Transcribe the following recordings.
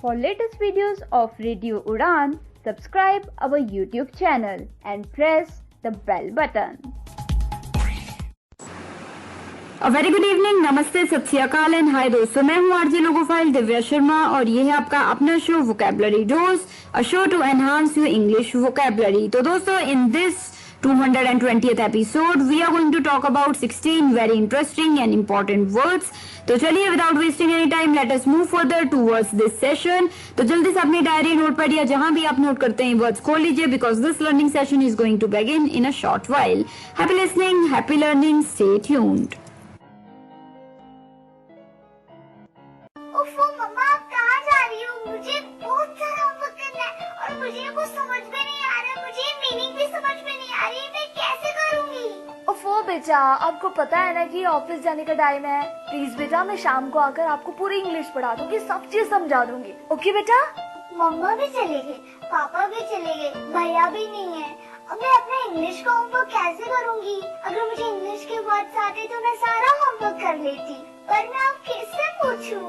For latest videos of Radio Udan, subscribe our YouTube channel and press the bell button. A very good evening, नमस्ते, सत श्री अकाल and hi दोस्तों, मैं हूँ RJ logophile Divya Sharma और ये है आपका अपना show vocabulary dose, a show to enhance your English vocabulary. तो दोस्तों, in this 220th episode we are going to talk about 16 very interesting and important words. तो चलिए without wasting any time let us move further towards this session. तो जल्दी से अपनी diary note पर या जहां भी आप नोट करते हैं वर्ड्स खोल लीजिए because this learning session is going to begin in a short while. Happy listening, happy learning, stay tuned. ओफो मम्मा, आप कहाँ जा रही हो? मुझे बहुत सारा होमवर्क करना है और मुझे कुछ समझ में नहीं आ रहा है। मुझे मीनिंग भी समझ में नहीं आ रही। मैं कैसे करूँगी? ओफो बेटा, आपको पता है ना कि ऑफिस जाने का टाइम है। प्लीज बेटा, मैं शाम को आकर आपको पूरी इंग्लिश पढ़ा दूंगी, सब चीज समझा दूंगी। ओके बेटा? मम्मा भी चले गए, पापा भी चले गए, भैया भी नहीं है। अब मैं अपना इंग्लिश का होमवर्क कैसे करूँगी? अगर मुझे इंग्लिश के वर्ड्स आते तो मैं सारा होमवर्क कर लेती, पर मैं अब किससे पूछूं?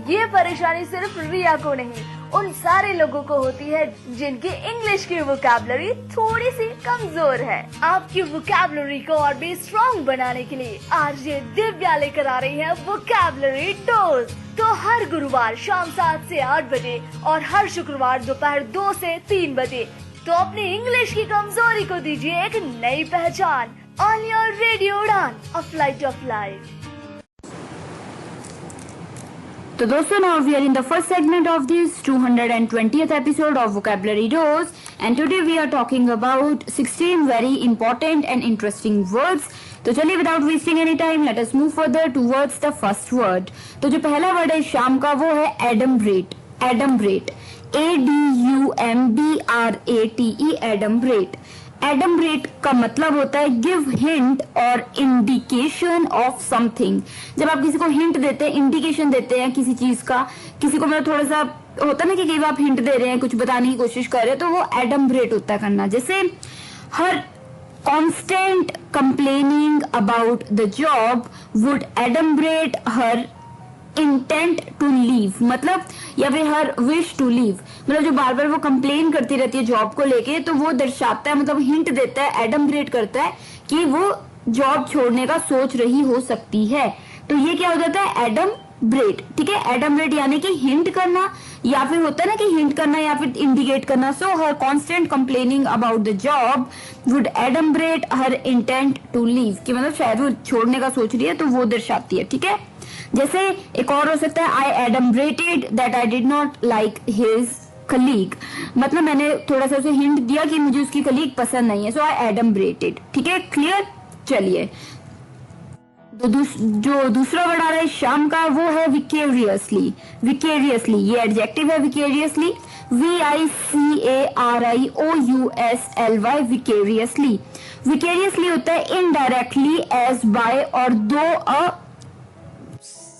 ये परेशानी सिर्फ रिया को नहीं, उन सारे लोगों को होती है जिनकी इंग्लिश की वोकैबुलरी थोड़ी सी कमजोर है। आपकी वोकैबुलरी को और भी स्ट्रॉन्ग बनाने के लिए आरजे दिव्या लेकर आ रही है वोकैबुलरी डोज। तो हर गुरुवार शाम 7 से 8 बजे और हर शुक्रवार दोपहर 2 से 3 बजे तो अपनी इंग्लिश की कमजोरी को दीजिए एक नई पहचान। On your radio Udaan, a flight of life. तो दोस्तों, now we are in the first segment of this 220th episode of Vocabulary Dose and today we are talking about 16 very important and interesting words. तो चलिए without wasting any time let us move further towards the first word. तो जो पहला word है शाम का वो है adumbrate. adumbrate, ADUMBRATE, adumbrate. एडमब्रेट का मतलब होता है गिव हिंट और इंडिकेशन ऑफ समथिंग। जब आप किसी को हिंट देते हैं, इंडिकेशन देते हैं किसी चीज का, किसी को मतलब थोड़ा सा होता है ना कि कई बार आप हिंट दे रहे हैं, कुछ बताने की कोशिश कर रहे हैं, तो वो एडमब्रेट होता है करना। जैसे her constant complaining about the job would adumbrate her intent to leave, मतलब या फिर हर विश टू लीव, मतलब जो बार बार वो कंप्लेन करती रहती है जॉब को लेके, तो वो दर्शाता है, मतलब हिंट देता है, एडमब्रेट करता है कि वो जॉब छोड़ने का सोच रही हो सकती है। तो ये क्या हो जाता है? एडमब्रेट। ठीक है, एडमब्रेट यानी कि हिंट करना, या फिर होता है ना कि हिंट करना या फिर इंडिकेट करना। So her constant complaining about the job would adumbrate her intent to leave, कि मतलब शायद वो छोड़ने का सोच रही है, तो वो दर्शाती है। ठीक है, जैसे एक और हो सकता है I adumbrated that I did not like his colleague, मतलब मैंने थोड़ा सा उसे हिंट दिया कि मुझे उसकी कलीग पसंद नहीं है, सो आई एडमब्रेटेड। ठीक है, क्लियर? चलिए, तो जो दूसरा वर्ड आ रहा है शाम का वो है विकेरियसली। विकेरियसली ये एडजेक्टिव है, विकेरियसली, VICARIOUSLY, विकेरियसली। विकेरियसली होता है इनडायरेक्टली, एज बाय और दो अ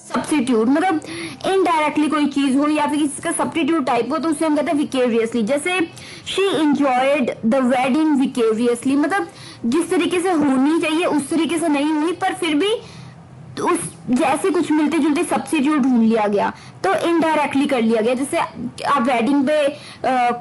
सब्स्टिट्यूट, मतलब इनडायरेक्टली कोई चीज हो या फिर किसी का सब्स्टिट्यूट टाइप हो, तो उसे हम कहते हैं विकेरियसली। जैसे she enjoyed the wedding vicariously, मतलब जिस तरीके से होनी चाहिए उस तरीके से नहीं हुई, पर फिर भी उस जैसे कुछ मिलते जुलते सब्स्टिट्यूट ढूंढ लिया गया, तो इनडायरेक्टली कर लिया गया। जैसे आप वेडिंग पे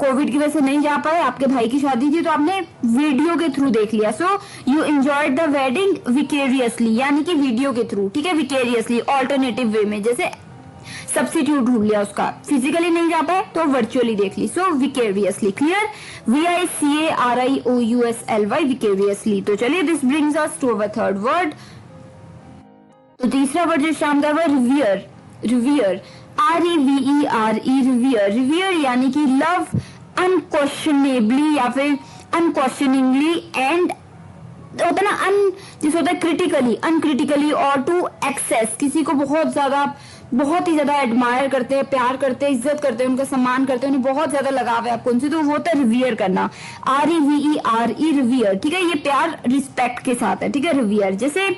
कोविड की वजह से नहीं जा पाए, आपके भाई की शादी थी, तो आपने वीडियो के थ्रू देख लिया, so you enjoyed the wedding vicariously, यानी कि वीडियो के थ्रू। ठीक है, विकेरियसली ऑल्टरनेटिव वे में, जैसे सब्स्टिट्यूट ढूंढ लिया उसका, फिजिकली नहीं जा पाए तो वर्चुअली देख ली, so vicariously. Clear? VICARIOUSLY, vicariously. तो चलिए, this brings us to our third word. तो तीसरा वर्ड जो शाम का वो रिवियर। रिवियर, REVERE, रिवियर। रिवियर यानी कि लव अनक्वेश्चनेबली या फिर अनक्वेश्चनिंगली, एंड होता है ना जिस होता है क्रिटिकली, अनक्रिटिकली, और टू एक्सेस, किसी को बहुत ही ज्यादा एडमायर करते हैं, प्यार करते हैं, इज्जत करते हैं, उनका सम्मान करते हैं, उन्हें बहुत ज्यादा लगाव है आपको उनसे, तो वो होता है रिवियर करना। REVERE, रिवियर। ठीक है, ये प्यार रिस्पेक्ट के साथ है। ठीक है, रिवियर। जैसे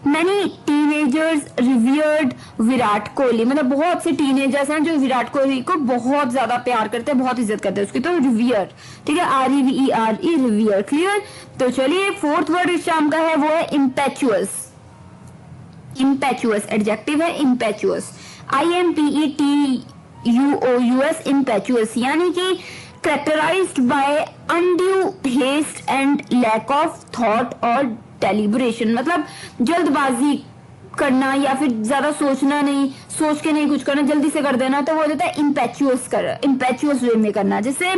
many teenagers revered Virat Kohli, मतलब बहुत से टीनेजर्स हैं जो विराट कोहली को बहुत ज्यादा प्यार करते हैं, बहुत इज्जत करते हैं उसकी, तो रिवियर। ठीक है, REVERE, रिवियर। क्लियर? तो चलिए, फोर्थ वर्ड इस शाम का है वो है इम्पेचुअस। इम्पेचुअस एडजेक्टिव है, इम्पेचुअस, IMPETUOUS, IMPETUOUS impetuous यानी कि characterized by undue haste and lack of thought और deliberation, मतलब जल्दबाजी करना या फिर ज्यादा सोचना नहीं, सोच के नहीं कुछ करना, जल्दी से कर देना, तो वो हो जाता है impetuous वे में करना। जैसे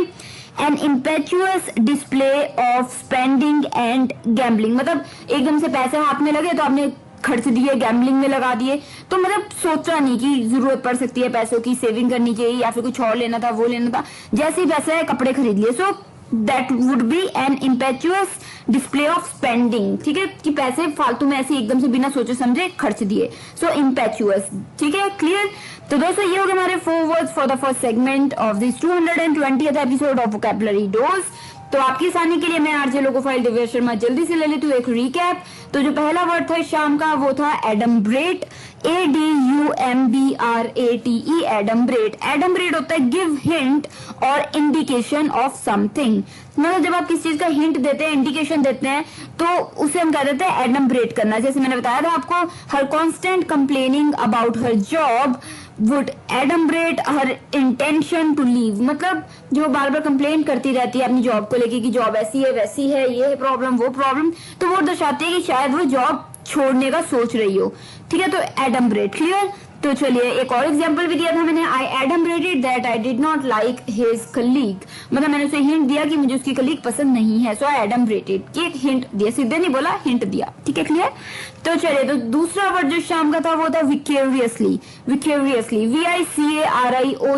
an impetuous display of spending and gambling, मतलब एकदम से पैसे हाथ में लगे तो आपने खर्च दिए, गैम्बलिंग में लगा दिए, तो मतलब सोचा नहीं कि जरूरत पड़ सकती है पैसों की, सेविंग करनी चाहिए या फिर कुछ और लेना था, वो लेना था, जैसे ही पैसा है कपड़े खरीद लिए। So that would be an impetuous display of spending, ठीक है, कि पैसे फालतू में ऐसे एकदम से बिना सोचे समझे खर्च दिए। सो इम्पेचुअस, ठीक है, क्लियर। तो दोस्तों ये हो गए हमारे 4 words for the first segment of this 220th episode of vocabulary dose. तो आपकी आसानी के लिए मैं आरजे लोकोफाइल दिव्या शर्मा जल्दी से ले लेती हूँ एक रिकैप। तो जो पहला वर्ड था इस शाम का वो था एडम्ब्रेट, ADUMBRATE, एडम्ब्रेट। एडम्ब्रेट होता है गिव हिंट और इंडिकेशन ऑफ समथिंग, मतलब जब आप किसी चीज का हिंट देते हैं, इंडिकेशन देते हैं, तो उसे हम कह देते हैं एडम्ब्रेट करना। जैसे मैंने बताया था आपको, her constant complaining about her job would adumbrate her intention to leave, मतलब जो बार बार कंप्लेन करती रहती है अपनी जॉब को लेके कि जॉब ऐसी है वैसी है, ये है प्रॉब्लम वो प्रॉब्लम, तो वो दर्शाती है कि शायद वो जॉब छोड़ने का सोच रही हो, ठीक है। तो एडम्ब्रेट, क्लियर। तो चलिए एक और एग्जांपल भी दिया था मैंने, I adumbrated that I did not like his colleague, मतलब मैंने उसे हिंट दिया कि मुझे उसकी कलीग पसंद नहीं है। सो आई एडम्ब्रेटेड, कि एक हिंट दिया, सीधे नहीं बोला, हिंट दिया, ठीक है, क्लियर। तो चलिए, तो दूसरा वर्ड जो शाम का था वो था vicariously. Vicariously, VICARIOUSLY,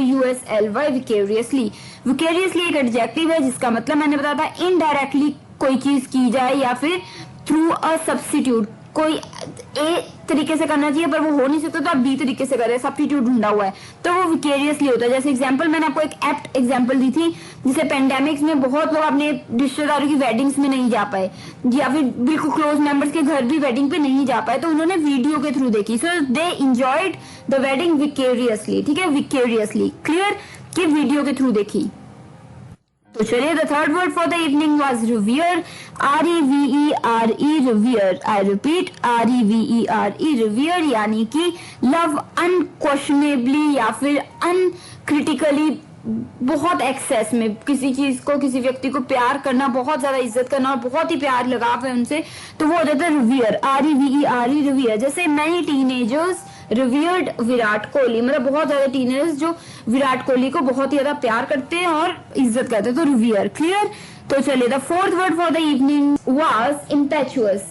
vicariously. Vicariously एक एडजेक्टिव है जिसका मतलब मैंने बताया था इनडायरेक्टली कोई चीज की जाए या फिर थ्रू अ सब्स्टिट्यूट, कोई ए तरीके से करना चाहिए पर वो हो नहीं सकता तो आप बी तरीके से करें, सब्स्टिट्यूट ढूंढा हुआ है, तो वो विकेरियसली होता है। जैसे एग्जांपल मैंने आपको एक एप्ट एग्जांपल दी थी, जिसे पेंडेमिक्स में बहुत लोग अपने रिश्तेदारों की वेडिंग्स में नहीं जा पाए या फिर बिल्कुल क्लोज मेंबर्स के घर भी वेडिंग पे नहीं जा पाए, तो उन्होंने वीडियो के थ्रू देखी। So they enjoyed the wedding vicariously, ठीक है, विकेरियसली, क्लियर, कि वीडियो के थ्रू देखी। तो चलिए, the third word for the evening was revere, REVERE, revere. I repeat, REVERE, revere, यानी कि लव अनक्वेश्चनेबली या फिर अनक्रिटिकली, बहुत एक्सेस में किसी चीज को, किसी व्यक्ति को प्यार करना, बहुत ज्यादा इज्जत करना और बहुत ही प्यार लगाव है उनसे, तो वो हो जाता है रिवियर, REVERE, रिवियर। जैसे many teenagers revered Virat Kohli, मतलब बहुत ज्यादा टीनेजर्स जो विराट कोहली को बहुत ही ज्यादा प्यार करते हैं और इज्जत करते हैं, तो रिवियर, क्लियर। तो चलिए, the fourth word for the evening was impetuous.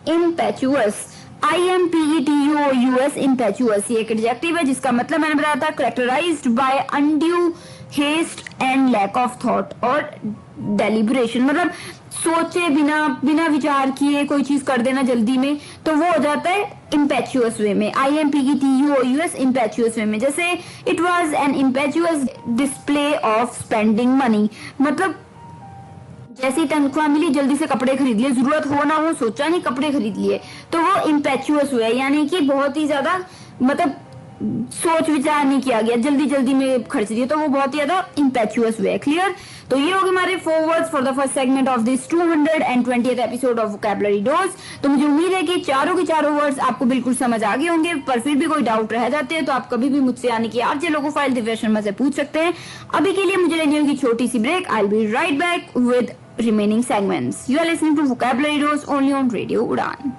Impetuous, IMPETUOUS, impetuous, ये एक एडजेक्टिव है जिसका मतलब मैंने बताया था characterised bye undue haste and lack of thought और डेलिब्रेशन, मतलब सोचे बिना विचार किए कोई चीज कर देना जल्दी में, तो वो हो जाता है इम्पेचुअस वे में, IMPETUOUS, इम्पेचुअस वे में। जैसे it was an impetuous display of spending money, मतलब जैसी तनख्वाह मिली जल्दी से कपड़े खरीद लिए, जरूरत हो ना हो सोचा नहीं, कपड़े खरीद लिए, तो वो इम्पेचुअस हुआ, यानी कि बहुत ही ज्यादा, मतलब सोच विचार नहीं किया गया, जल्दी जल्दी में खर्च दिया, तो वो बहुत ही ज्यादा इम्पेचुअस हुआ, क्लियर। तो ये हो गए हमारे 4 words for the first segment of this 220th episode of vocabulary dose. तो मुझे उम्मीद है कि चारों के चारों वर्ड्स आपको बिल्कुल समझ आ गए होंगे, पर फिर भी कोई डाउट रह जाते हैं तो आप कभी भी मुझसे, यानी कि आरजे लोकोफाइल दिव्या शर्मा से पूछ सकते हैं। अभी के लिए मुझे लेनी होगी छोटी सी break. I will be right back with remaining segments. You are listening to Vocabulary Dose only on Radio Udan.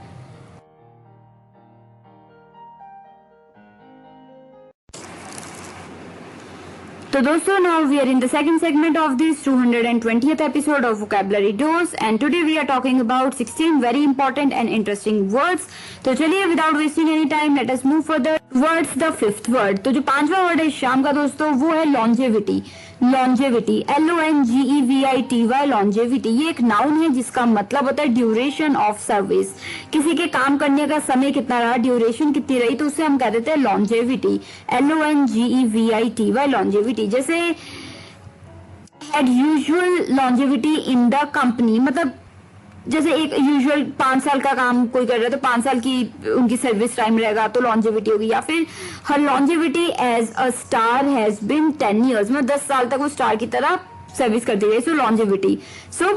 So दोस्तों, now we are in the second segment of this 220th episode of Vocabulary Dose, and today we are talking about 16 very important and interesting words. तो चलिए, without wasting any time, let us move further towards the fifth word. तो जो पांचवा word है शाम का दोस्तों वो है longevity. लॉन्जेविटी, LONGEVITY, लॉन्जेविटी, ये एक नाउन है जिसका मतलब होता है ड्यूरेशन ऑफ सर्विस, किसी के काम करने का समय कितना रहा, ड्यूरेशन कितनी रही, तो उसे हम कह देते हैं लॉन्जेविटी, LONGEVITY, लॉन्जेविटी। जैसे had usual longevity in the company, मतलब जैसे एक यूजुअल 5 साल का काम कोई कर रहा है तो 5 साल की उनकी सर्विस टाइम रहेगा, तो लॉन्जेविटी होगी। या फिर her longevity as a star has been 10 years, मतलब 10 साल तक वो स्टार की तरह सर्विस करती रही, सो लॉन्जेविटी। सो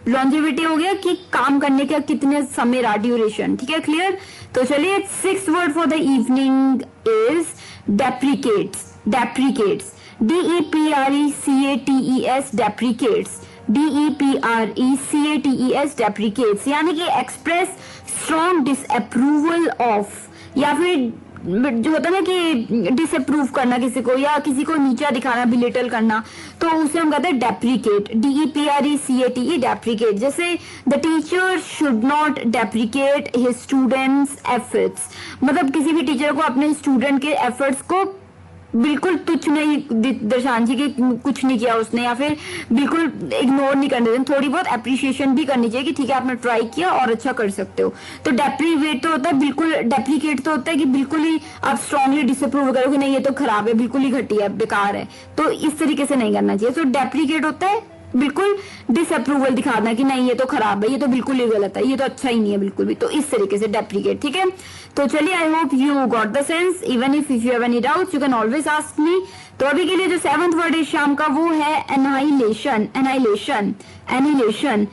लॉन्जेविटी हो गया कि काम करने का कितने समय रहा, ड्यूरेशन, ठीक है, क्लियर। तो चलिए, 6th word for the evening is deprecates. Deprecates, DEPRECATES deprecates, DEPRECATES deprecates यानी कि एक्सप्रेस स्ट्रॉन्ग डिसअप्रूवल ऑफ, या फिर जो होता है ना कि डिसअप्रूव करना किसी को या किसी को नीचा दिखाना, बिलिटल करना, तो उसे हम कहते हैं डेप्रिकेट, DEPRECATE डेप्रिकेट। जैसे the teacher should not deprecate his students efforts, मतलब किसी भी टीचर को अपने स्टूडेंट के एफर्ट्स को बिल्कुल तुच्छ नहीं दर्शान जी कि कुछ नहीं किया उसने, या फिर बिल्कुल इग्नोर नहीं करने देना, थोड़ी बहुत अप्रिशिएशन भी करनी चाहिए कि ठीक है आपने ट्राई किया और अच्छा कर सकते हो। तो डेप्रीवेट तो होता है बिल्कुल, डेप्रिकेट तो होता है कि बिल्कुल ही आप स्ट्रांगली डिसअप्रूव करो कि नहीं ये तो खराब है, बिल्कुल ही घटिया बेकार है, तो इस तरीके से नहीं करना चाहिए। तो डेप्रिकेट होता है बिल्कुल डिसअप्रूवल दिखाना कि नहीं ये तो खराब है, ये तो बिल्कुल ही गलत है, ये तो अच्छा ही नहीं है बिल्कुल भी, तो इस तरीके से डेप्रिकेट। ठीक है, तो चलिए I hope you got the sense. Even if you have any doubts you can always ask me. तो अभी के लिए जो 7th वर्ड है शाम का वो है annihilation, annihilation, annihilation,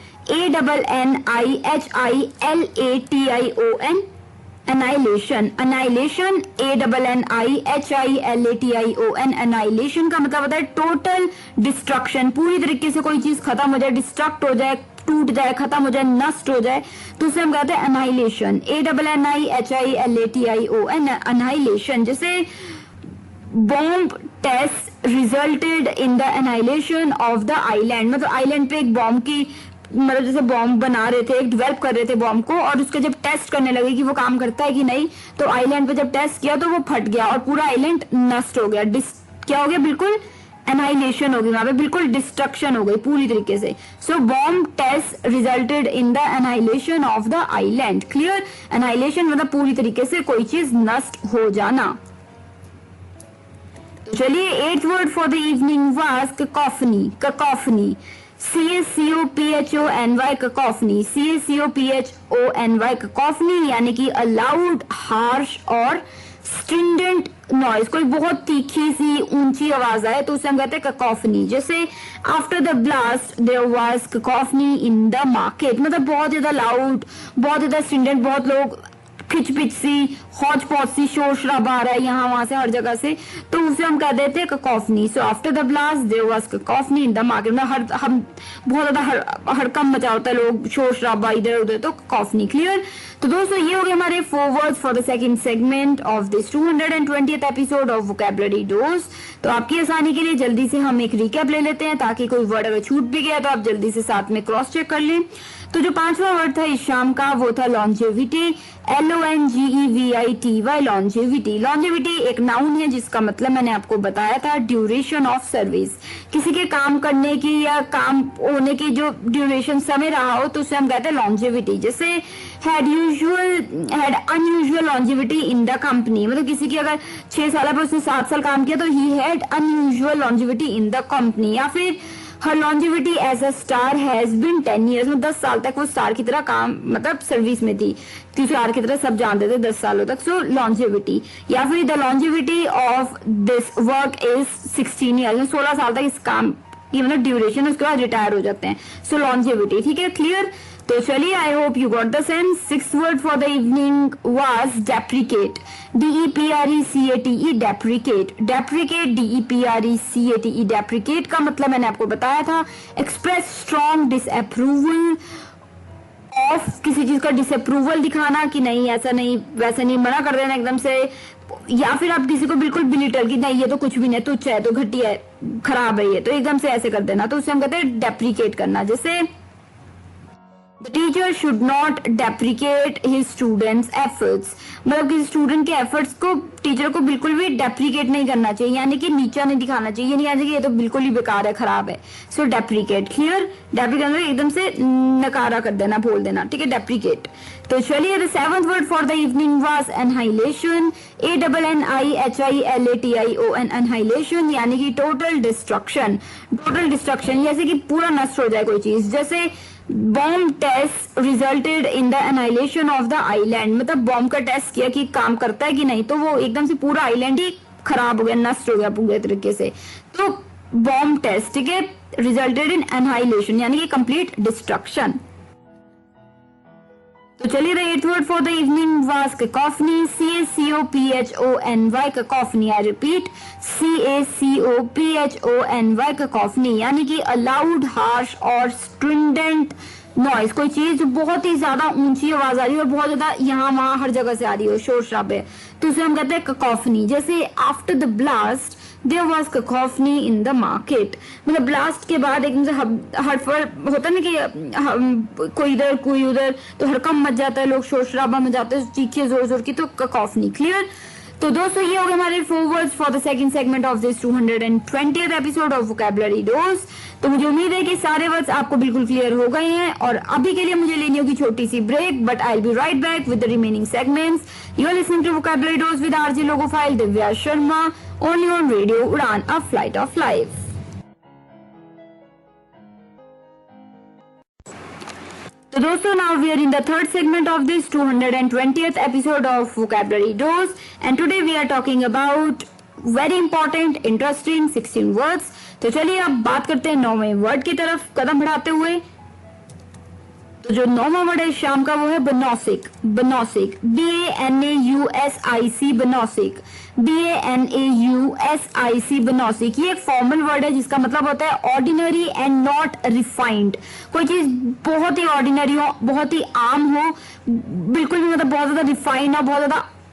ANNIHILATION, annihilation, annihilation, ANNIHILATION, annihilation का मतलब होता है टोटल डिस्ट्रक्शन, पूरी तरीके से कोई चीज खत्म हो जाए, डिस्ट्रक्ट हो जाए, टूट जाए, खत्म हो जाए, नष्ट हो जाए, तो उसे हम कहते हैं annihilation, ANNIHILATION, annihilation। जैसे bomb test resulted in the annihilation of the island, मतलब आइलैंड पे एक बॉम्ब की, मतलब जैसे बॉम्ब बना रहे थे, डेवलप कर रहे थे बॉम्ब को, और उसका जब टेस्ट करने लगे कि वो काम करता है कि नहीं, तो आइलैंड पे जब टेस्ट किया तो वो फट गया और पूरा आइलैंड नष्ट हो गया, क्या हो गया, बिल्कुल एनाइलेशन हो गई, वहां पे बिल्कुल डिस्ट्रक्शन हो गई पूरी तरीके से। So bomb test resulted in the annihilation of the island. Clear, annihilation मतलब पूरी तरीके से कोई चीज नष्ट हो जाना। चलिए 8th word for the evening was cacophony, cacophony, CACOPHONY, cacophony, CACOPHONY, cacophony यानी कि अ लाउड, हार्श और स्ट्रिंडेंट नॉइज, कोई बहुत तीखी सी ऊंची आवाज आए तो उसे हम कहते हैं कैकोफनी। जैसे after the blast there was cacophony in the market, मतलब बहुत ज्यादा लाउड, बहुत ज्यादा स्ट्रिंडेंट, बहुत लोग खिचपिच सी, हौच पौच सी, शोर शराबा आ रहा है यहाँ वहां से हर जगह से, तो उसे हम कह देते हैं cacophony. So after the blast there was cacophony in the market, मतलब हम बहुत ज्यादा हड़कंप मचा होता है, लोग शोर शराबा इधर उधर, तो कैकोफनी। क्लियर, तो दोस्तों ये हो गए हमारे 4 words for the second segment of this 220th episode of vocabulary dose. तो आपकी आसानी के लिए जल्दी से हम एक रिकैप ले लेते हैं ताकि कोई वर्ड अगर छूट भी गया तो आप जल्दी से साथ में क्रॉस चेक कर लें। तो जो 5वां वर्ड था इस शाम का वो था लॉन्जेविटी, LONGEVITY, लॉन्जेविटी। लॉन्जेविटी एक नाउन है जिसका मतलब मैंने आपको बताया था ड्यूरेशन ऑफ सर्विस, किसी के काम करने की या काम होने की जो ड्यूरेशन समय रहा हो तो उसे हम कहते हैं लॉन्जेविटी। जैसे had unusual longevity in the company, मतलब किसी की अगर 6 साल पर उसने 7 साल काम किया तो he had unusual longevity in the company. या फिर her longevity as a star has been 10 years, मतलब 10 साल तक वो स्टार की तरह काम, मतलब सर्विस में थी, स्टार की तरह सब जानते थे 10 सालों तक। सो लॉन्जेविटी। या फिर the longevity of this work is 16 years, 16 साल तक इस काम की मतलब ड्यूरेशन, उसके बाद रिटायर हो जाते हैं। सो लॉन्जेविटी। ठीक है, क्लियर। तो चलिए I hope you got the sense. 6th word for the evening was deprecate, DEPRECATE, deprecate, deprecate, DEPRECATE, deprecate का मतलब मैंने आपको बताया था एक्सप्रेस स्ट्रॉन्ग डिसअप्रूवल ऑफ, किसी चीज का डिसअप्रूवल दिखाना कि नहीं ऐसा नहीं वैसा नहीं, मना कर देना एकदम से, या फिर आप किसी को बिल्कुल बिलिटल कि नहीं ये तो कुछ भी नहीं, तुच्छ है, तो घटिया है, खराब है ये, तो एकदम से ऐसे कर देना, तो उसे हम कहते हैं डेप्रिकेट करना। जैसे The teacher should not deprecate his students' efforts, मतलब किसी स्टूडेंट के एफर्ट्स को टीचर को बिल्कुल भी डेप्रिकेट नहीं करना चाहिए, यानी कि नीचा नहीं दिखाना चाहिए, नहीं कहना चाहिए ये तो बिल्कुल ही बेकार है, खराब है। सो डेप्रिकेट। क्लियर, डेप्रिकेट मतलब एकदम से नकारा कर देना, बोल देना। ठीक है, डेप्रिकेट। तो चलिए the 7th word for the evening was annihilation, ANNIHILATION, annihilation यानी कि टोटल डिस्ट्रक्शन, टोटल डिस्ट्रक्शन जैसे कि पूरा नष्ट हो जाए कोई चीज। जैसे bomb test resulted in the annihilation of the island, मतलब बॉम्ब का टेस्ट किया कि काम करता है कि नहीं, तो वो एकदम से पूरा आइलैंड ही खराब हो गया, नष्ट हो गया पूरे तरीके से। तो बॉम्ब टेस्ट, ठीक है, रिजल्टेड इन एनाइलेशन यानी कि कंप्लीट डिस्ट्रक्शन। तो चलिए, the eighth word for the evening was cacophony, CACOPHONY, cacophony. I repeat, CACOPHONY, cacophony, यानी कि अ लाउड, हार्श और स्ट्रिंडेंट नॉइज, कोई चीज जो बहुत ही ज्यादा ऊंची आवाज आ रही है और बहुत ज्यादा यहाँ वहां हर जगह से आ रही हो, शोर शराबे, तो उसे हम कहते हैं कैकोफनी। जैसे after the blast there was cacophony in the market, मतलब ब्लास्ट के बाद एकदम से हड़फड़ होता है ना कि कोई इधर कोई उधर, तो हड़कंप मच जाता है, लोग शोर शराबा में जाते हैं, चीखिए जोर जोर की, तो कैकोफनी। क्लियर? तो दोस्तों, ये हो गए हमारे 4 words for the second segment of this 220th episode of vocabulary dose. तो मुझे उम्मीद है कि सारे वर्ड्स आपको बिल्कुल क्लियर हो गए हैं, और अभी के लिए मुझे लेनी होगी छोटी सी break, but I will be right back with the remaining segments. You are listening to vocabulary dose with RJ logophile Divya Sharma, only on radio Udaan, a flight of life. So दोस्तों, now we are in the third segment of this 220th episode of Vocabulary Dose, and today we are talking about very important, interesting 16 words. तो चलिए अब बात करते हैं 9वें word की तरफ कदम बढ़ाते हुए। तो जो 9वां वर्ड है शाम का, वो है बनौसिक। बनौसिक, BANAUSIC, बनौसिक, BANAUSIC, बनौसिक। ये एक फॉर्मल वर्ड है जिसका मतलब होता है ऑर्डिनरी एंड नॉट रिफाइंड। कोई चीज बहुत ही ऑर्डिनरी हो, बहुत ही आम हो, बिल्कुल भी मतलब बहुत ज्यादा रिफाइंड हो,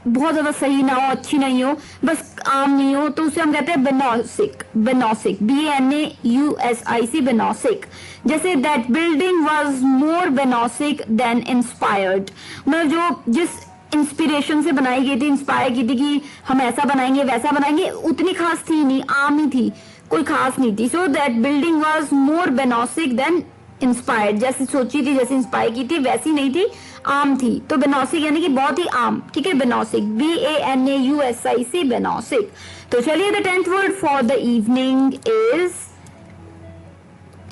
बहुत ज्यादा सही ना हो, अच्छी नहीं हो, बस आम नहीं हो, तो उसे हम कहते हैं बनौसिक। बनौसिक, BANAUSIC, बनौसिक। जैसे that building was more banausic than inspired, मतलब जो जिस इंस्पिरेशन से बनाई गई थी, इंस्पायर की थी कि हम ऐसा बनाएंगे वैसा बनाएंगे, उतनी खास थी नहीं, आम ही थी, कोई खास नहीं थी। So that building was more banausic than inspired, जैसे सोची थी, जैसे इंस्पायर की थी, वैसी नहीं थी, आम थी। तो बनौसिक यानी कि बहुत ही आम, ठीक है, बनौसिक, BANAUSIC, बनौसिक। तो चलिए, the 10th word for the evening is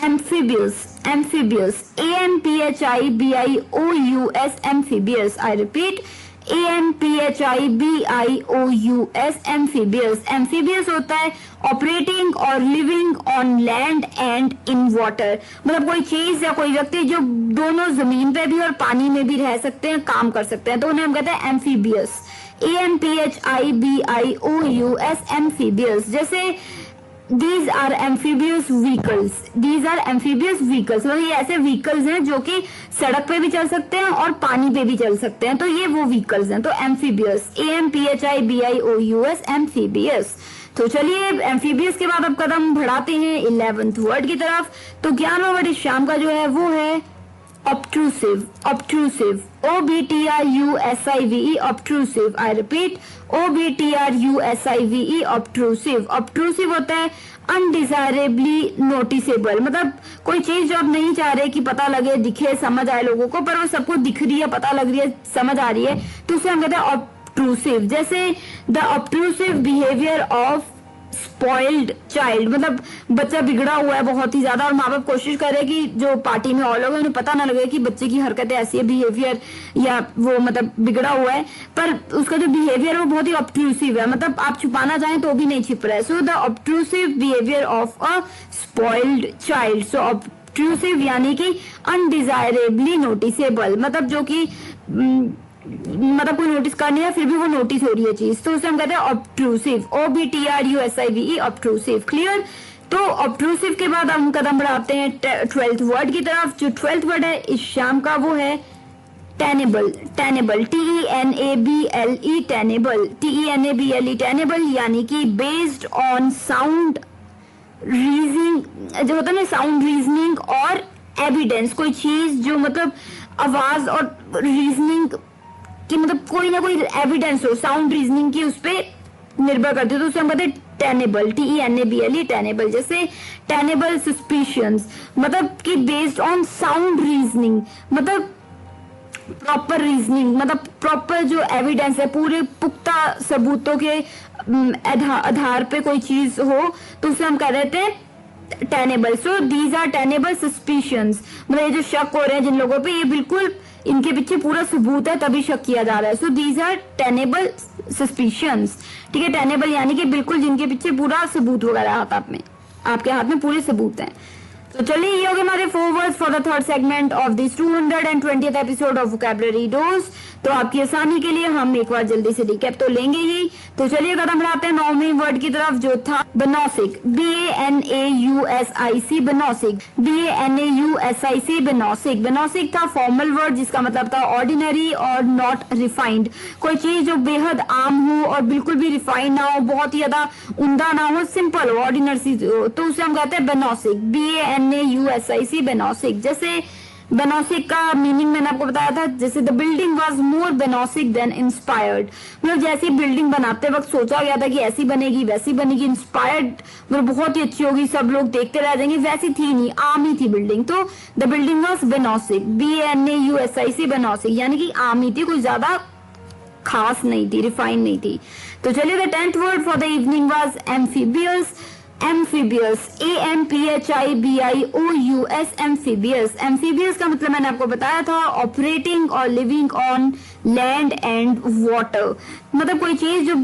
amphibious, amphibious, AMPHIBIOUS, amphibious. I repeat, AMPHIBIOUS, amphibious. amphibious होता है ऑपरेटिंग और living on land and in water, मतलब कोई चीज या कोई व्यक्ति जो दोनों जमीन पे भी और पानी में भी रह सकते हैं, काम कर सकते हैं, तो उन्हें हम कहते हैं एम्फीबियस। AMPHIBIOUS, amphibious. जैसे These are amphibious vehicles. These are amphibious vehicles. मतलब ये ऐसे व्हीकल्स हैं जो कि सड़क पे भी चल सकते हैं और पानी पे भी चल सकते हैं, तो ये वो व्हीकल्स हैं। तो एम्फीबियस, AMPHIBIOUS, एम्फीबियस। तो चलिए, एम्फीबियस के बाद अब कदम बढ़ाते हैं 11th वर्ड की तरफ। तो 11वां वर्ड इस शाम का जो है वो है obtrusive, obtrusive, OBTRUSIVE, obtrusive. I repeat, OBTRUSIVE, obtrusive. obtrusive होता है अनडिजायरेबली नोटिसेबल, मतलब कोई चीज जो आप नहीं चाह रहे कि पता लगे, दिखे, समझ आए लोगों को, पर वो सबको दिख रही है, पता लग रही है, समझ आ रही है, तो उसे हम कहते हैं obtrusive. जैसे the obtrusive behaviour of spoiled child, मतलब बच्चा बिगड़ा हुआ है बहुत ही ज्यादा और माँ बाप कोशिश कर रहे हैं कि जो पार्टी में और लोग हैं उन्हें पता ना लगे कि बच्चे की हरकतें ऐसी है, बिहेवियर या वो मतलब बिगड़ा हुआ है, पर उसका जो बिहेवियर है वो बहुत ही ऑब्ट्रूसिव है, मतलब आप छुपाना चाहें तो भी नहीं छिप रहा है। So the obtrusive behaviour of a spoiled child. So obtrusive यानी कि अनडिजायरेबली नोटिसेबल, मतलब जो कि मतलब कोई नोटिस करनी है फिर भी वो नोटिस हो रही है चीज, तो उसे हम कहते हैं ऑब्ट्रूसिव, OBTRUSIVE, ऑब्ट्रूसिव। क्लियर? तो ऑब्ट्रूसिव के बाद हम कदम बढ़ाते हैं 12th वर्ड की तरफ। जो 12th वर्ड है इस शाम का वो है tenable. Tenable, TENABLE, tenable, TENABLE, tenable, यानी कि बेस्ड ऑन साउंड रीजनिंग, जो होता है ना साउंड रीजनिंग और एविडेंस, कोई चीज जो मतलब आवाज और रीजनिंग कि मतलब कोई ना कोई एविडेंस हो, साउंड रीजनिंग की, उस पर निर्भर करती है, तो उसे हम कहते हैं टेनेबल, TENABLE, टेनेबल। जैसे टेनेबल सस्पिशंस, मतलब कि बेस्ड ऑन साउंड रीजनिंग, मतलब प्रॉपर रीजनिंग, मतलब प्रॉपर जो एविडेंस है, पूरे पुख्ता सबूतों के आधार पे कोई चीज हो, तो उसे हम कह देते हैं tenable. So these are tenable suspicions, मतलब ये जो शक हो रहे हैं जिन लोगों पे, ये बिल्कुल इनके पीछे पूरा सबूत है तभी शक किया जा रहा है। So these are tenable suspicions, ठीक है। टेनेबल यानी कि बिल्कुल जिनके पीछे पूरा सबूत वगैरह आपके हाथ में पूरे सबूत हैं। तो चलिए ये हो गए हमारे 4 words for the third segment of this 220th episode of vocabulary dose. तो आपकी आसानी के लिए हम एक बार जल्दी से रिकैप तो लेंगे ही। तो चलिए कदम बढ़ाते हैं 9वें वर्ड की तरफ जो था बेनॉसिक, BANAUSIC, बेनॉसिक, BANAUSIC, बेनॉसिक। बेनॉसिक था फॉर्मल वर्ड जिसका मतलब था ऑर्डिनरी और नॉट रिफाइंड, कोई चीज जो बेहद आम हो और बिल्कुल भी रिफाइंड ना हो, बहुत ही ज्यादा उमदा ना हो, सिंपल हो, ऑर्डिनरी सी हो, तो उसे हम कहते हैं बेनॉसिक, BANAUSIC, बेनॉसिक। जैसे बेनॉसिक का मीनिंग मैंने आपको बताया था, जैसे the building was more banausic than inspired, मतलब जैसी बिल्डिंग बनाते वक्त सोचा गया था कि ऐसी बनेगी वैसी बनेगी, इंस्पायर्ड मतलब बहुत ही अच्छी होगी, सब लोग देखते रह जाएंगे, वैसी थी नहीं, आम ही थी बिल्डिंग। तो द बिल्डिंग वाज बेनॉसिक, BANAUSIC, बेनॉसिक, यानी कि आम ही थी, कोई ज्यादा खास नहीं थी, रिफाइन नहीं थी। तो चलिए the 10th word for the evening was amphibious, amphibious, AMPHIBIOUS, amphibious. Amphibious का मतलब मैंने आपको बताया था ऑपरेटिंग और living on land and water, मतलब कोई चीज जो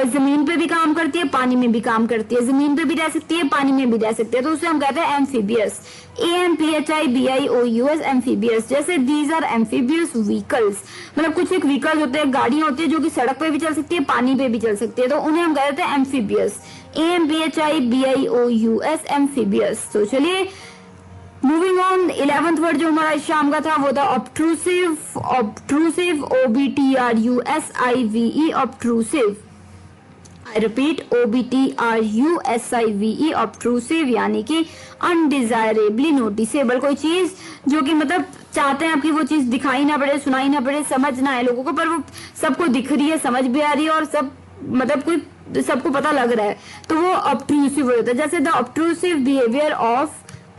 जमीन पे भी काम करती है, पानी में भी काम करती है, जमीन पे भी रह सकती है, पानी में भी रह सकती है, तो उसे हम कहते हैं एम्फीबियस, AMPHIBIOUS, एम्फीबियस। जैसे दीज आर एम्फीबियस व्हीकल्स, मतलब कुछ एक व्हीकल्स होते हैं, गाड़ियां होती है जो कि सड़क पे भी चल सकती है, पानी पे भी चल सकती है, तो उन्हें हम कहते हैं एम्फीबियस, AMPHIBIOUS, एम्फीबियस। तो चलिए मूविंग ऑन, 11th वर्ड जो हमारा इस शाम का था वो था ऑब्ट्रूसिव, ऑब्ट्रूसिव, OBTRUSIVE, ऑब्ट्रूसिव। आई रिपीट, OBTRUSIVE, ऑब्ट्रूसिव, यानी कि अनडिजायरेबली नोटिसेबल, कोई चीज जो कि मतलब चाहते हैं आपकी वो चीज दिखाई ना पड़े, सुनाई ना पड़े, समझ ना आए लोगों को, पर वो सबको दिख रही है, समझ भी आ रही है और सब मतलब कोई सबको पता लग रहा है, तो वो ऑब्ट्रूसिव होता है। जैसे the obtrusive behaviour of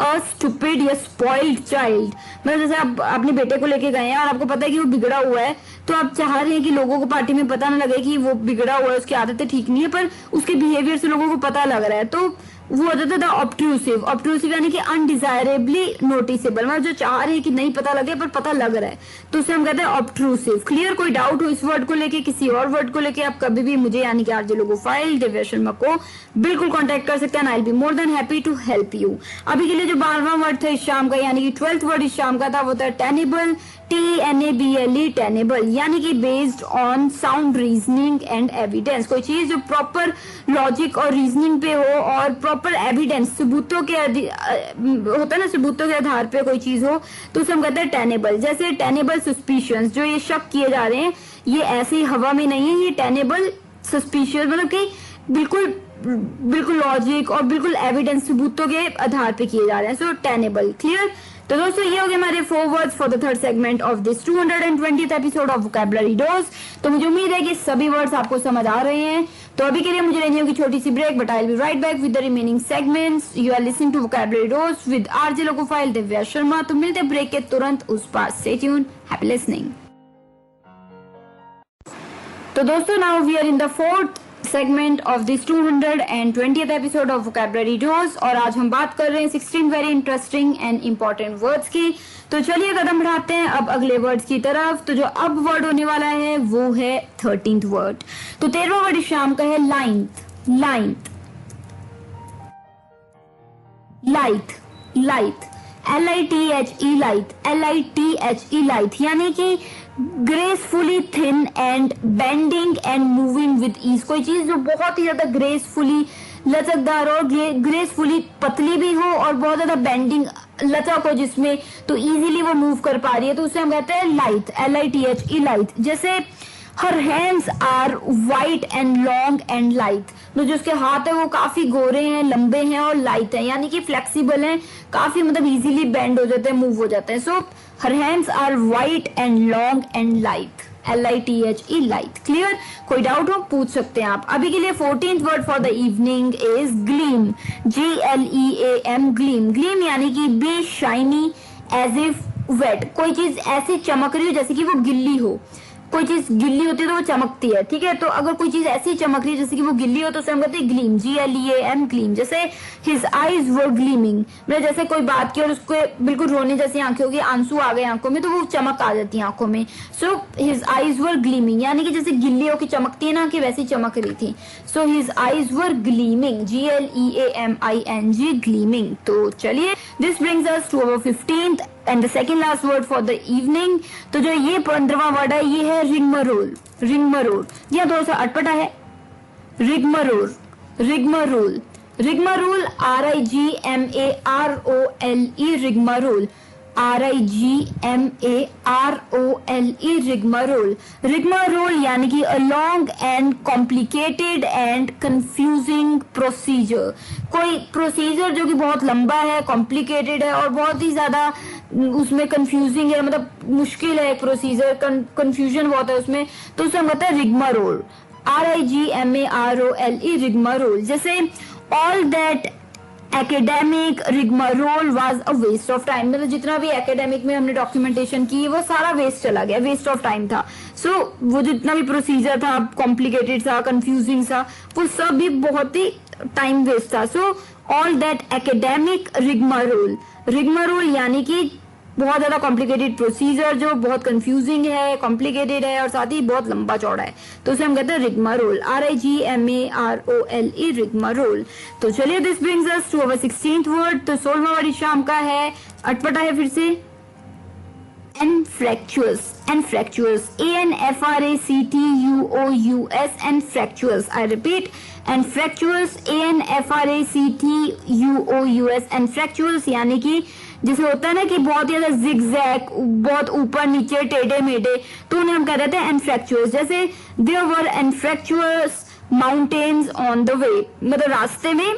a stupid या स्पॉइल्ड चाइल्ड, मतलब जैसे आप अपने बेटे को लेके गए हैं और आपको पता है कि वो बिगड़ा हुआ है, तो आप चाह रहे हैं कि लोगों को पार्टी में पता ना लगे कि वो बिगड़ा हुआ है, उसकी आदतें ठीक नहीं है, पर उसके बिहेवियर से लोगों को पता लग रहा है, तो वो होता था ऑब्ट्रूसिव। ऑब्ट्रूसिव यानी कि अनडिजायरेबली नोटिसेबल, मतलब जो चाह रहे हैं कि नहीं पता लगे पर पता लग रहा है, तो उसे हम कहते हैं ऑब्ट्रूसिव। क्लियर? कोई डाउट हो इस वर्ड को लेके, किसी और वर्ड को लेके, आप कभी भी मुझे यानी कि आरजे लोगोफाइल दिव्या शर्मा को बिल्कुल कॉन्टेक्ट कर सकते हैं, I will be more than happy to help you. अभी के लिए जो 12वां वर्ड था इस शाम का, यानी कि 12th वर्ड इस शाम का था, वो था टेनेबल, TNABLE, टेनेबल, यानी कि based on sound reasoning and evidence, कोई चीज जो प्रॉपर लॉजिक और रीजनिंग पे हो और प्रॉपर एविडेंस, सबूतों के होता है ना, सबूतों के आधार पे कोई चीज हो, तो उसे हम कहते हैं टेनेबल। जैसे टेनेबल सस्पिशियंस, जो ये शक किए जा रहे हैं ये ऐसे ही हवा में नहीं है, ये टेनेबल सस्पिशियस मतलब कि बिल्कुल लॉजिक और बिल्कुल एविडेंस, सबूतों के आधार पे किए जा रहे हैं, सो टेनेबल। क्लियर? तो दोस्तों ये हो गए हमारे 4 words for the third segment of this 220th episode of vocabulary dose. तो मुझे उम्मीद है कि सभी वर्ड्स आपको समझ आ रहे हैं। तो अभी के लिए मुझे लेनी होगी छोटी सी break, but I will be right back with the remaining segments. You are listening to vocabulary dose with RJ logophile Divya Sharma. तो मिलते हैं ब्रेक के तुरंत उस पार, स्टे ट्यून्ड, हैप्पी लिसनिंग। तो दोस्तों now we are in the 4th segment of this 220th episode of vocabulary dose, और आज हम बात कर रहे हैं 16 very interesting and important words की। तो चलिए कदम बढ़ाते हैं अब अगले वर्ड्स की तरफ। तो जो अब वर्ड होने वाला है वो है 13th वर्ड। तो 13वां वर्ड इस शाम का है lithe, lithe, lithe, lithe, LITHE, lithe, LITHE, lithe, यानी कि gracefully thin and bending and moving with ease, कोई चीज जो बहुत ही ज्यादा ग्रेसफुली लचकदार और ग्रेसफुली पतली भी हो और बहुत ज्यादा बेंडिंग लचक हो जिसमें, तो इजीली वो मूव कर पा रही है, तो उसे हम कहते हैं लाइथ, LITHE, लाइथ। जैसे her hands are white and long and lithe, तो जो उसके हाथ है वो काफी गोरे हैं, लंबे हैं और लाइट हैं, यानी कि फ्लेक्सिबल हैं, काफी मतलब इजीली बेंड हो जाते हैं, मूव हो जाते हैं। So her hands are white and long and lithe, LITHE, lithe. Clear? कोई डाउट हो पूछ सकते हैं आप। अभी के लिए 14th word for the evening is gleam, GLEAM, gleam. Gleam यानी कि be shiny as if wet, कोई चीज ऐसी चमक रही हो जैसे कि वो गिल्ली हो, कोई चीज गिल्ली होती है तो वो चमकती है, ठीक है। तो अगर कोई चीज ऐसी चमक रही है जैसे कि वो गिल्ली हो तो उसे हम कहते हैं ग्लीम, GLEAM ग्लीम। जैसे हिज आईज वर ग्लीमिंग, मतलब जैसे कोई बात की और उसको बिल्कुल रोने जैसी आंखें होगी, आंसू आ गए आंखों में तो वो चमक आ जाती है आंखों में। सो हिज आईज वर ग्लीमिंग, यानी कि जैसे गिल्ली होकर चमकती है ना कि वैसी चमक रही थी। So his eyes were gleaming, GLEAMING gleaming. तो चलिए, this brings us to our 15th and the second last word for the evening. तो जो ये 15वां वर्ड है ये है रिगमरोल। रिगमरोल यह थोड़ा सा अटपटा है। रिगमरोल, रिगमरोल, रिगमरोल, RIGMAROLE, रिगमरोल, RIGMAROLE, रिगमरोल। रिगमरोल यानी कि a long and complicated and confusing procedure. कोई प्रोसीजर जो कि बहुत लंबा है, कॉम्प्लिकेटेड है और बहुत ही ज्यादा उसमें कंफ्यूजिंग है, मतलब मुश्किल है प्रोसीजर, कंफ्यूजन बहुत है उसमें, तो उसे हम कहते हैं रिगमरोल, RIGMAROLE, रिगमरोल। जैसे all that academic rigmarole was a waste of time, मतलब जितना भी एकेडेमिक में हमने डॉक्यूमेंटेशन की वो सारा वेस्ट चला गया, वेस्ट ऑफ टाइम था। सो वो जितना भी प्रोसीजर था, कॉम्प्लिकेटेड था, कंफ्यूजिंग था, वो सब भी बहुत ही टाइम वेस्ट था। सो ऑल दैट एकेडेमिक रिगमरोल, रिगमरोल यानी कि बहुत ज्यादा कॉम्प्लिकेटेड प्रोसीजर जो बहुत कंफ्यूजिंग है, कॉम्प्लिकेटेड है और साथ ही बहुत लंबा चौड़ा है, तो उसे हम कहते हैं रिगमरोल, RIGMAROLE, रिगमरोल। तो चलिए, this brings us to our 16th word. तो 16वां वर्ड शाम का है, अटपटा है फिर से, एनफ्रैक्चुअस, एनफ्रैक्चुअस, ANFRACTUOUS, एनफ्रैक्चुअस। आई रिपीट, एनफ्रैक्चुअस, ANFRACTUOUS, एनफ्रैक्चुअस यानी कि जैसे होता है ना कि बहुत ज्यादा जिगजैग, बहुत ऊपर नीचे टेढ़े मेढ़े, तो उन्हें हम कह रहे थे एनफ्रैक्चुअस। जैसे there were anfractuous mountains on the way, मतलब रास्ते में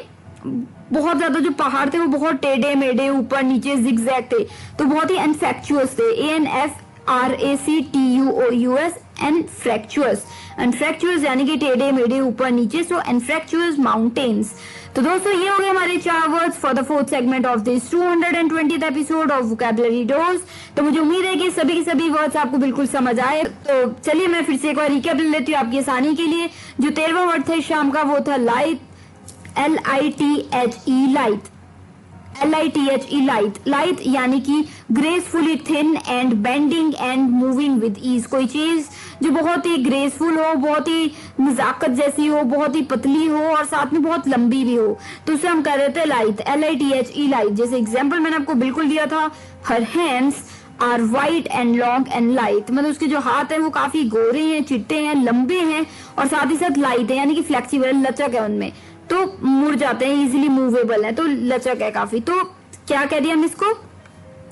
बहुत ज्यादा जो पहाड़ थे वो बहुत टेढ़े मेढ़े, ऊपर नीचे जिगजैग थे, तो बहुत ही एनफ्रैक्चुअस थे। ANFRACTUOUS, एनफ्रैक्चुअस, एनफ्रैक्चुअस यानी कि टेढ़े मेढ़े, ऊपर नीचे, सो एनफ्रैक्चुअस माउंटेन्स। तो दोस्तों ये हो गए हमारे 4 words for the 4th segment of this 220th episode of vocabulary dose. तो मुझे उम्मीद है कि सभी के सभी वर्ड्स आपको बिल्कुल समझ आए। तो चलिए मैं फिर से एक बार रिकैप ले लेती हूँ आपकी आसानी के लिए। जो 13वां वर्ड था शाम का वो था lithe, LITHE, lithe, LITHE, lithe. Lithe यानी कि gracefully thin and bending and moving with ease, कोई चीज जो बहुत ही ग्रेसफुल हो, बहुत ही नजाकत जैसी हो, बहुत ही पतली हो और साथ में बहुत लंबी भी हो, तो उसे हम कह रहे थे लाइट, LITHE, लाइट। जैसे एग्जाम्पल मैंने आपको बिल्कुल दिया था, हर hands are white and long and lithe, मतलब उसके जो हाथ हैं वो काफी गोरे हैं, चिट्टे हैं, लंबे हैं और साथ ही साथ लाइट है, यानी कि फ्लेक्सिबल, लचक है उनमें, तो मुड़ जाते हैं, इजीली मूवेबल है, तो लचक है काफी। तो क्या कह दिया हम इसको,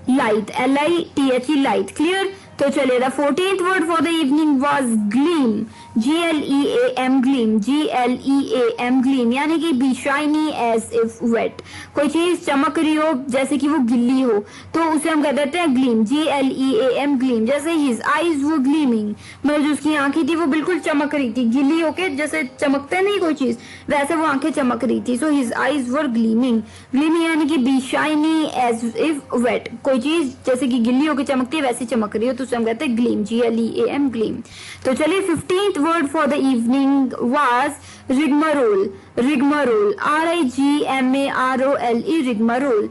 लाइट, LITHE, लाइट। क्लियर। तो चलिए, the 14th word for the evening was gleam, GLEAM, gleam, GLEAM, gleam यानी कि be shiny as if wet, कोई चीज चमक रही हो जैसे कि वो गिल्ली हो, तो उसे हम कह देते हैं ग्लीम, GLEAM, ग्लीम। जैसे हिज आईज वो ग्लीमिंग, मतलब जो उसकी आंखें थी वो बिल्कुल चमक रही थी, गिल्ली होके जैसे चमकते नहीं कोई चीज, वैसे वो आंखें चमक रही थी। So his eyes were gleaming, gleaming यानी कि be shiny as if wet, कोई चीज जैसे कि गिल्ली होके चमकती है वैसे चमक रही हो, तो हम कहते हैं ग्लीम, GLEAM, ग्लीम। तो चलिए, 15th word for the evening was rigmarole, rigmarole, RIGMAROLE, rigmarole,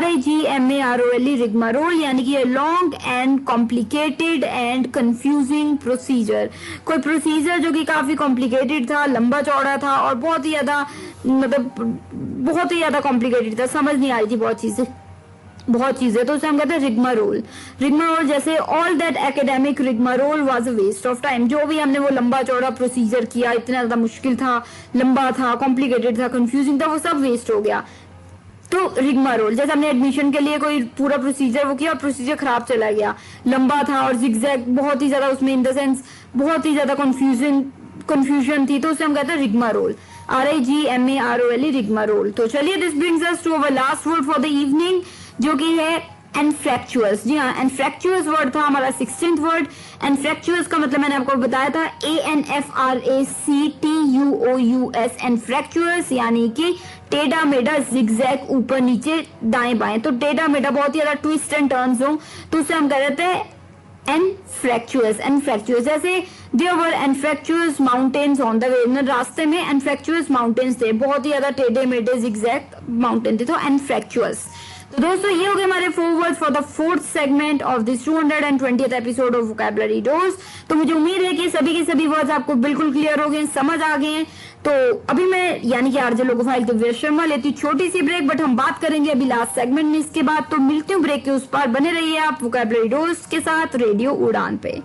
RIGMAROLE, rigmarole यानी कि long and complicated and confusing procedure, कोई प्रोसीजर जो कि काफी कॉम्प्लिकेटेड था, लंबा चौड़ा था और बहुत ही ज्यादा, मतलब बहुत ही ज्यादा कॉम्प्लिकेटेड था, समझ नहीं आ रही थी बहुत चीजें, तो उसे हम कहते हैं रिगमरोल, रिगमरोल। जैसे all that academic rigmarole was a waste of time, जो भी हमने वो लंबा चौड़ा प्रोसीजर किया, इतना ज्यादा मुश्किल था, लंबा था, कॉम्प्लिकेटेड था, कंफ्यूजिंग था, वो सब वेस्ट हो गया। तो रिगमरोल, जैसे हमने एडमिशन के लिए कोई पूरा प्रोसीजर वो किया और प्रोसीजर खराब चला गया, लंबा था और जिगजैग बहुत ही ज्यादा, उसमें इन द सेंस बहुत ही ज्यादा कंफ्यूजन थी, तो उसे हम कहते हैं रिगमरोल, RIGMAROLE, रिगमरोल। तो चलिए, this brings us to our last word for the evening जो कि है एनफ्रैक्चुअस। जी हाँ, एनफ्रैक्चुअस वर्ड था हमारा 16th वर्ड। एनफ्रैक्चुअस का मतलब मैंने आपको बताया था, ANFRACTUOUS, एनफ्रैक्चुअस यानी कि टेढ़ा मेढ़ा, जिगजैग, ऊपर नीचे, दाएं बाएं, तो टेढ़ा मेढ़ा बहुत ही ज्यादा ट्विस्ट एंड टर्न्स हो, तो उसे हम कह देते हैं एनफ्रैक्चुअस। एनफ्रैक्चुअस जैसे there were anfractuous mountains on the way, रास्ते में एनफ्रैक्चुअस माउंटेन्स थे, बहुत ही ज्यादा टेढ़े मेढ़े जिगजैग माउंटेन थे, तो एनफ्रैक्चुअस। तो दोस्तों ये हो गए हमारे 4 words for the 4th segment of this 220th episode of vocabulary dose. तो मुझे उम्मीद है कि सभी के सभी वर्ड्स आपको बिल्कुल क्लियर हो गए, समझ आ गए हैं। तो अभी मैं यानी कि आरजे लोगोफाइल दिव्या शर्मा लेती हूँ छोटी सी ब्रेक, बट हम बात करेंगे अभी लास्ट सेगमेंट में इसके बाद। तो मिलती हूँ ब्रेक के उस पार, बने रहिए आप वोकैबुलरी डोज के साथ रेडियो उड़ान पे।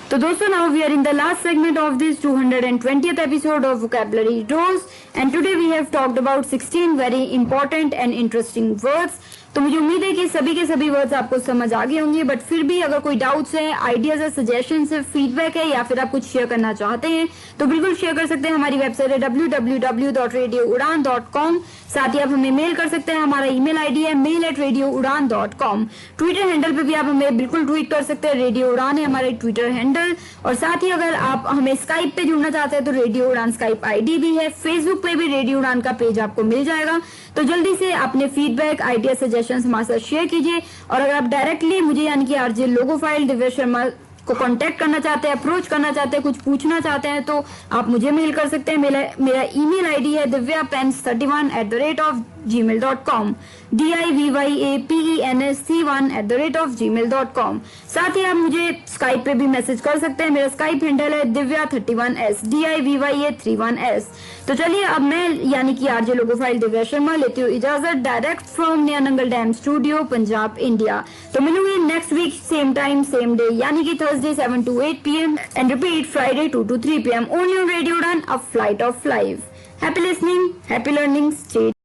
तो दोस्तों now we are in the last segment of this 220th episode of Vocabulary Dose and today we have talked about 16 very important and interesting words। तो मुझे उम्मीद है कि सभी के सभी वर्ड्स आपको समझ आ गए होंगे, बट फिर भी अगर कोई डाउट्स है, आइडियाज है, सजेशंस है, फीडबैक है या फिर आप कुछ शेयर करना चाहते हैं तो बिल्कुल शेयर कर सकते हैं। हमारी वेबसाइट है www.radioudan.com। साथ ही आप हमें मेल कर सकते हैं, हमारा ईमेल आईडी है mail@radioudan.com। ट्विटर हैंडल पे भी आप हमें बिल्कुल ट्वीट कर सकते हैं, रेडियो उड़ान है हमारे ट्विटर हैंडल। और साथ ही अगर आप हमें स्काइप पे जुड़ना चाहते हैं तो रेडियो उड़ान स्काइप आईडी भी है, फेसबुक पे भी रेडियो उड़ान का पेज आपको मिल जाएगा। तो जल्दी से अपने फीडबैक, आइडिया, सजेशंस हमारे साथ शेयर कीजिए। और अगर आप डायरेक्टली मुझे यानी कि आरजे लोगोफाइल दिव्या शर्मा को कांटेक्ट करना चाहते हैं, अप्रोच करना चाहते हैं, कुछ पूछना चाहते हैं तो आप मुझे मेल कर सकते हैं। मेरा ईमेल आईडी है divyapens31@gmail.com, divyapens31@gmail.com। साथ ही आप मुझे स्काइप पे भी मैसेज कर सकते हैं, मेरा स्काइप हैंडल है divya31s, divya31s। तो चलिए अब मैं यानी कि आरजे लोगोफाइल दिव्या शर्मा लेती हूँ इजाजत direct from Naya Nangal dam studio, Punjab, India. तो मिलूंगी next week same time same day यानी कि Thursday 7 to 8 PM and repeat Friday 2 to 3 PM only on Radio Udan, a flight of life. Happy listening, happy learning, stay